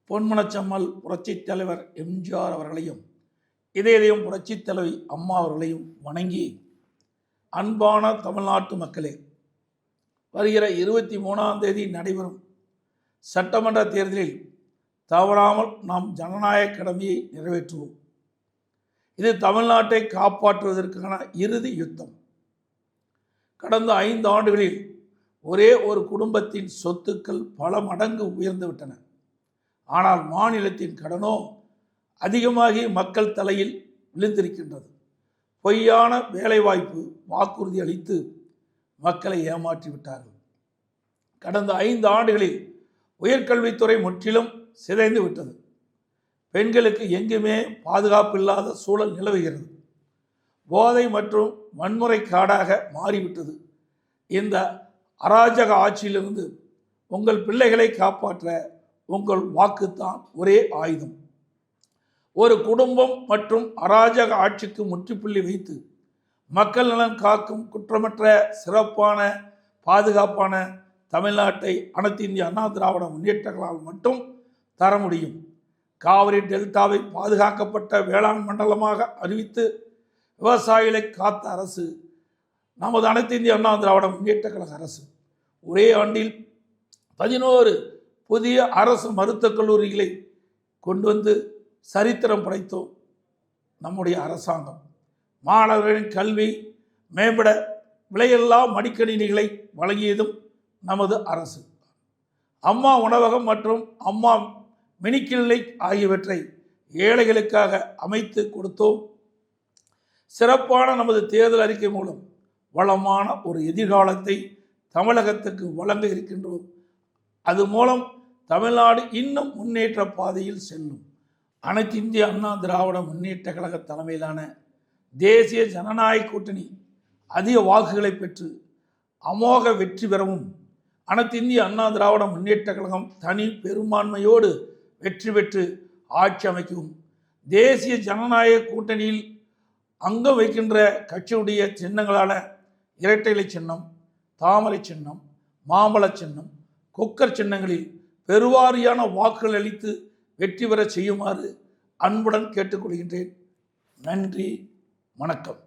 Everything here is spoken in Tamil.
பொன்மனச்செம்மல் புரட்சித் தலைவர் எம்ஜிஆர் அவர்களையும் இதயம் புரட்சித் தலைவி அம்மா அவர்களையும் வணங்கி, அன்பான தமிழ்நாட்டு மக்களே, வருகிற 23ஆம் தேதி நடைபெறும் சட்டமன்ற தேர்தலில் தவறாமல் நாம் ஜனநாயக கடமையை நிறைவேற்றுவோம். இது தமிழ்நாட்டை காப்பாற்றுவதற்கான இறுதி யுத்தம். கடந்த 5 ஆண்டுகளில் ஒரே ஒரு குடும்பத்தின் சொத்துக்கள் பல மடங்கு உயர்ந்துவிட்டன. ஆனால் மாநிலத்தின் கடனோ அதிகமாகி மக்கள் தலையில் விழுந்திருக்கின்றது. பொய்யான வேலைவாய்ப்பு வாக்குறுதி அளித்து மக்களை ஏமாற்றிவிட்டார்கள். கடந்த 5 ஆண்டுகளில் உயர்கல்வித்துறை முற்றிலும் சிதைந்து விட்டது. பெண்களுக்கு எங்குமே பாதுகாப்பு இல்லாத சூழல் நிலவுகிறது. போதை மற்றும் வன்முறை காடாக மாறிவிட்டது. இந்த அராஜக ஆட்சியிலிருந்து உங்கள் பிள்ளைகளை காப்பாற்ற உங்கள் வாக்குத்தான் ஒரே ஆயுதம். ஒரு குடும்பம் மற்றும் அராஜக ஆட்சிக்கு முற்றுப்புள்ளி வைத்து மக்கள் நலன் காக்கும் குற்றமற்ற சிறப்பான பாதுகாப்பான தமிழ்நாட்டை அனைத்து இந்திய அண்ணா திராவிட முன்னேற்றங்களால் மட்டும் தர முடியும். காவிரி டெல்டாவை பாதுகாக்கப்பட்ட வேளாண் மண்டலமாக அறிவித்து விவசாயிகளை காத்த அரசு நமது அனைத்து இந்திய அண்ணா திராவிட முன்னேற்ற கழக அரசு. ஒரே ஆண்டில் 11 புதிய அரசு மருத்துவக் கல்லூரிகளை கொண்டு வந்து சரித்திரம் படைத்தோம் நம்முடைய அரசாங்கம். மாணவர்களின் கல்வி மேம்பட விலையில்லா மடிக்கணினிகளை வழங்கியதும் நமது அரசு. அம்மா உணவகம் மற்றும் அம்மா மினிக்கிளினிக் ஆகியவற்றை ஏழைகளுக்காக அமைத்து கொடுத்தோம். சிறப்பான நமது தேர்தல் அறிக்கை மூலம் வளமான ஒரு எதிர்காலத்தை தமிழகத்துக்கு வழங்க இருக்கின்றோம். அது மூலம் தமிழ்நாடு இன்னும் முன்னேற்ற பாதையில் செல்லும். அனைத்து இந்திய அண்ணா திராவிட முன்னேற்ற கழக தலைமையிலான தேசிய ஜனநாயக கூட்டணி அதிக வாக்குகளை பெற்று அமோக வெற்றி பெறவும், அனைத்து இந்திய அண்ணா திராவிட முன்னேற்ற கழகம் தனி பெரும்பான்மையோடு வெற்றி பெற்று ஆட்சி அமைக்கவும், தேசிய ஜனநாயக கூட்டணியில் அங்கம் வைக்கின்ற கட்சியுடைய சின்னங்களான இரட்டை இலை சின்னம், தாமரை சின்னம், மாம்பழ சின்னம், குக்கர் சின்னங்களில் பெருவாரியான வாக்குகள் அளித்து வெற்றி பெற செய்யுமாறு அன்புடன் கேட்டுக்கொள்கின்றேன். நன்றி, வணக்கம்.